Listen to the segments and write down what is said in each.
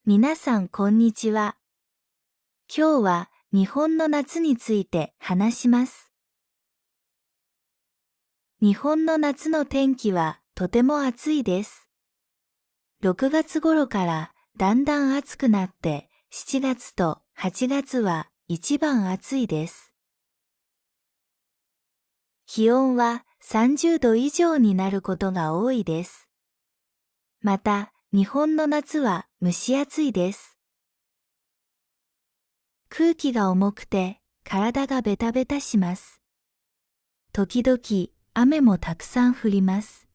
皆さんこんにちは。今日は日本の夏について話します。日本の夏の天気はとても暑いです。6月頃からだんだん暑くなって7月と8月は一番暑いです。気温は30度以上になることが多いです。また、日本の夏は蒸し暑いです。空気が重くて体がベタベタします。時々雨もたくさん降ります。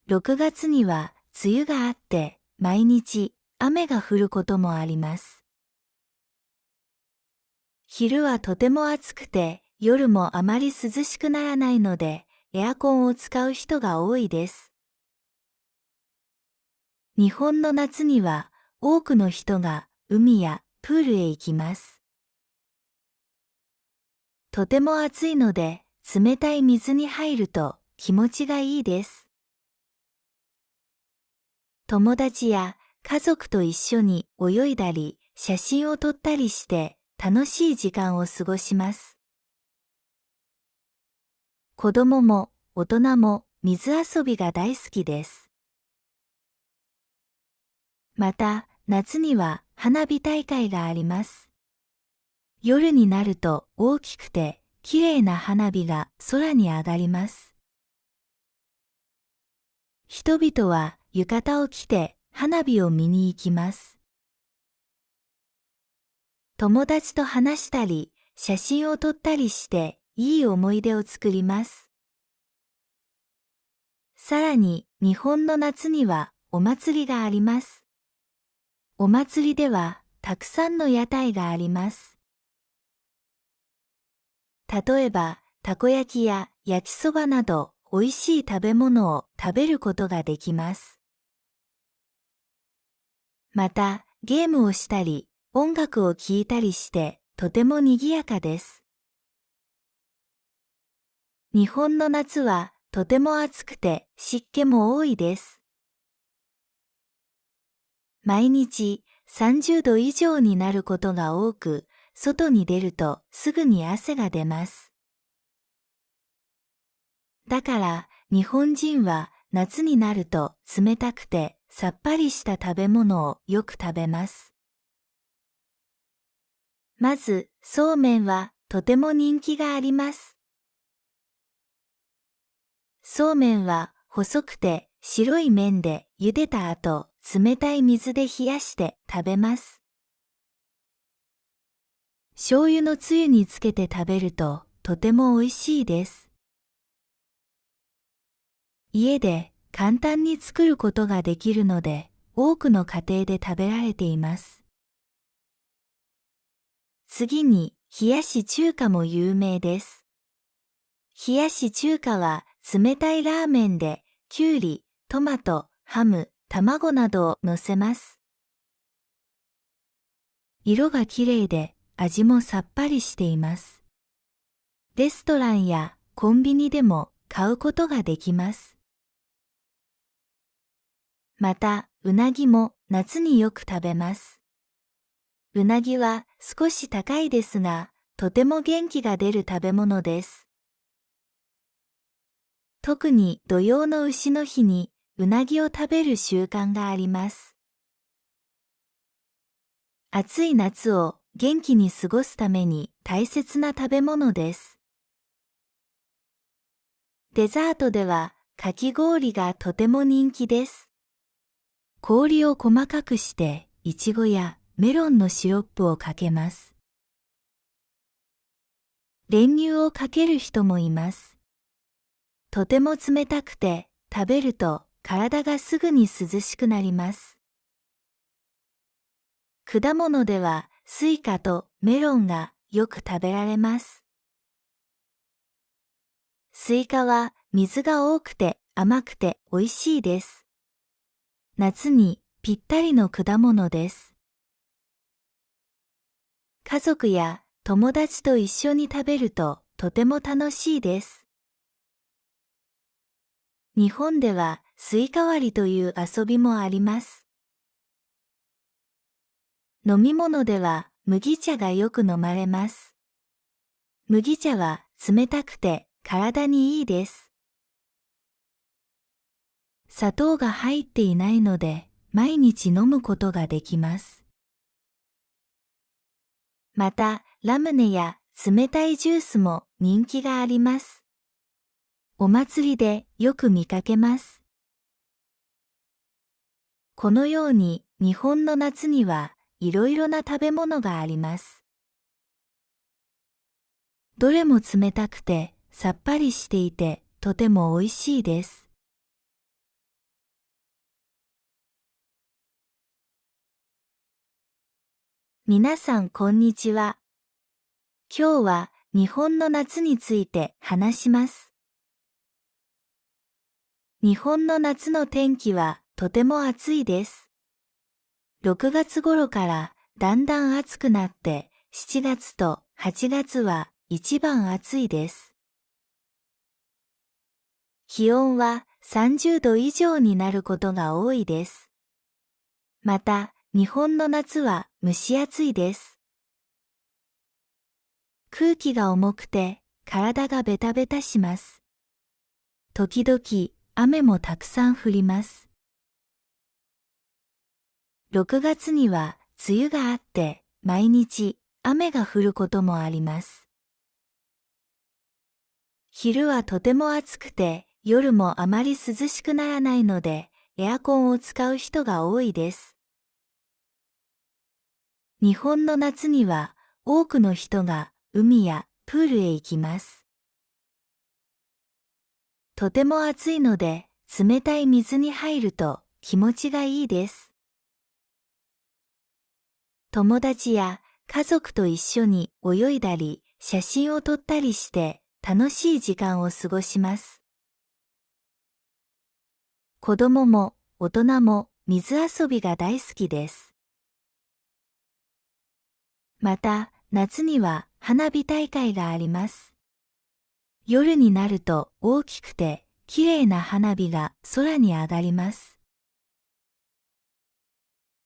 6月には梅雨があって毎日雨が降ることもあります。昼はとても暑くて夜もあまり涼しくならないのでエアコンを使う人が多いです。日本の夏には多くの人が海やプールへ行きます。とても暑いので冷たい水に入ると気持ちがいいです。友達や家族と一緒に泳いだり写真を撮ったりして楽しい時間を過ごします。子供も大人も水遊びが大好きです。また、夏には花火大会があります。夜になると大きくて綺麗な花火が空に上がります。人々は浴衣を着て花火を見に行きます。友達と話したり、写真を撮ったりしていい思い出を作ります。さらに日本の夏にはお祭りがあります。お祭りではたくさんの屋台があります。例えば、たこ焼きや焼きそばなど美味しい食べ物を食べることができます。また、ゲームをしたり、音楽を聴いたりしてとても賑やかです。日本の夏はとても暑くて湿気も多いです。毎日30度以上になることが多く、外に出るとすぐに汗が出ます。だから日本人は夏になると冷たくてさっぱりした食べ物をよく食べます。まず、そうめんはとても人気があります。そうめんは細くて白い麺で茹でた後、冷たい水で冷やして食べます。醤油のつゆにつけて食べるととても美味しいです。家で簡単に作ることができるので、多くの家庭で食べられています。次に、冷やし中華も有名です。冷やし中華は冷たいラーメンで、きゅうり、トマト、ハム、卵などを乗せます。色がきれいで、味もさっぱりしています。レストランやコンビニでも買うことができます。また、うなぎも夏によく食べます。うなぎは少し高いですが、とても元気が出る食べ物です。特に土用の丑の日にうなぎを食べる習慣があります。暑い夏を元気に過ごすために大切な食べ物です。デザートではかき氷がとても人気です。氷を細かくしていちごやメロンのシロップをかけます。練乳をかける人もいます。とても冷たくて食べると体がすぐに涼しくなります。果物ではスイカとメロンがよく食べられます。スイカは水が多くて甘くて美味しいです。夏にぴったりの果物です。家族や友達と一緒に食べるととても楽しいです。日本ではスイカ割りという遊びもあります。飲み物では麦茶がよく飲まれます。麦茶は冷たくて体にいいです。砂糖が入っていないので毎日飲むことができます。また、ラムネや冷たいジュースも人気があります。お祭りでよく見かけます。このように日本の夏にはいろいろな食べ物があります。どれも冷たくてさっぱりしていてとても美味しいです。皆さんこんにちは。今日は日本の夏について話します。日本の夏の天気はとても暑いです。6月頃からだんだん暑くなって7月と8月は一番暑いです。気温は30度以上になることが多いです。また、日本の夏は蒸し暑いです。空気が重くて体がベタベタします。時々雨もたくさん降ります。6月には梅雨があって毎日雨が降ることもあります。昼はとても暑くて夜もあまり涼しくならないのでエアコンを使う人が多いです。日本の夏には多くの人が海やプールへ行きます。とても暑いので冷たい水に入ると気持ちがいいです。友達や家族と一緒に泳いだり写真を撮ったりして楽しい時間を過ごします。子供も大人も水遊びが大好きです。また、夏には花火大会があります。夜になると大きくて綺麗な花火が空に上がります。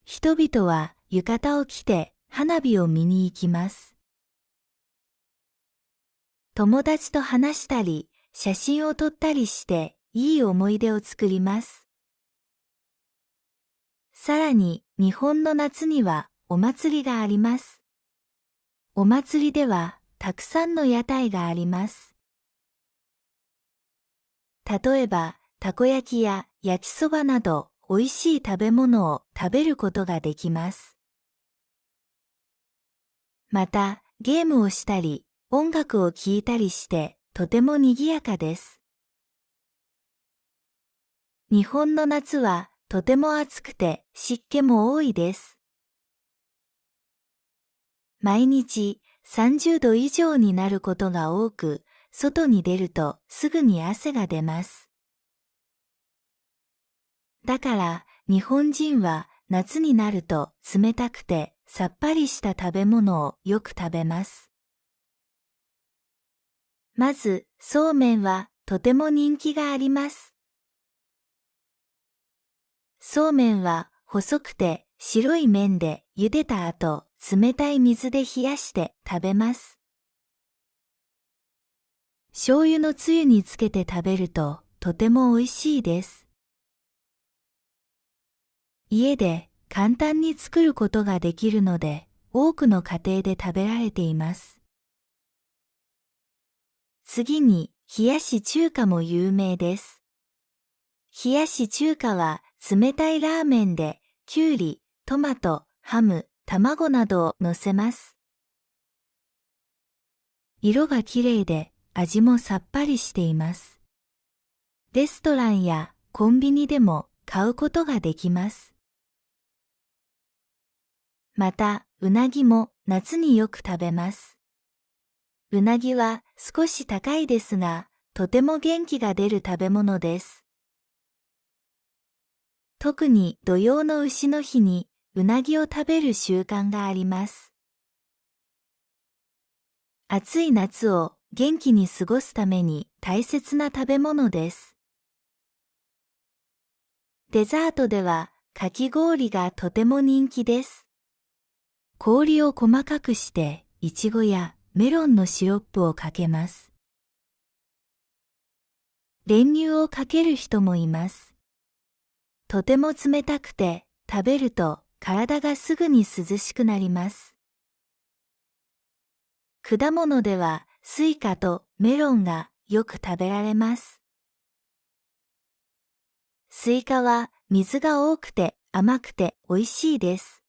人々は浴衣を着て花火を見に行きます。友達と話したり、写真を撮ったりしていい思い出を作ります。さらに、日本の夏にはお祭りがあります。お祭りではたくさんの屋台があります。例えば、たこ焼きや焼きそばなど美味しい食べ物を食べることができます。また、ゲームをしたり、音楽を聴いたりしてとても賑やかです。日本の夏はとても暑くて湿気も多いです。毎日30度以上になることが多く、外に出るとすぐに汗が出ます。だから日本人は夏になると冷たくてさっぱりした食べ物をよく食べます。まず、そうめんはとても人気があります。そうめんは細くて白い麺で茹でた後、冷たい水で冷やして食べます。醤油のつゆにつけて食べるととても美味しいです。家で簡単に作ることができるので、多くの家庭で食べられています。次に、冷やし中華も有名です。冷やし中華は冷たいラーメンで、きゅうり、トマト、ハム、卵などを乗せます。色がきれいで、味もさっぱりしています。レストランやコンビニでも買うことができます。また、うなぎも夏によく食べます。うなぎは少し高いですが、とても元気が出る食べ物です。特に土用の丑の日にうなぎを食べる習慣があります。暑い夏を元気に過ごすために大切な食べ物です。デザートではかき氷がとても人気です。氷を細かくして、いちごやメロンのシロップをかけます。練乳をかける人もいます。とても冷たくて、食べると体がすぐに涼しくなります。果物ではスイカとメロンがよく食べられます。スイカは水が多くて甘くて美味しいです。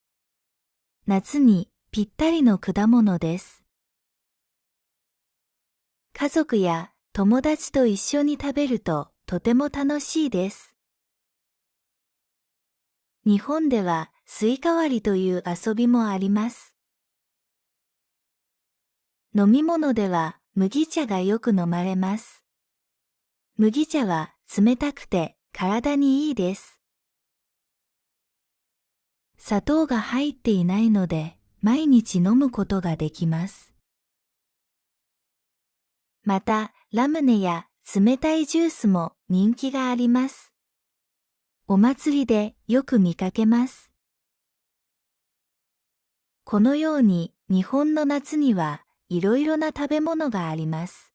夏にぴったりの果物です。家族や友達と一緒に食べるととても楽しいです。日本ではスイカ割りという遊びもあります。飲み物では麦茶がよく飲まれます。麦茶は冷たくて体にいいです。砂糖が入っていないので毎日飲むことができます。また、ラムネや冷たいジュースも人気があります。お祭りでよく見かけます。このように日本の夏にはいろいろな食べ物があります。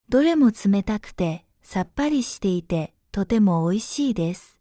どれも冷たくてさっぱりしていてとても美味しいです。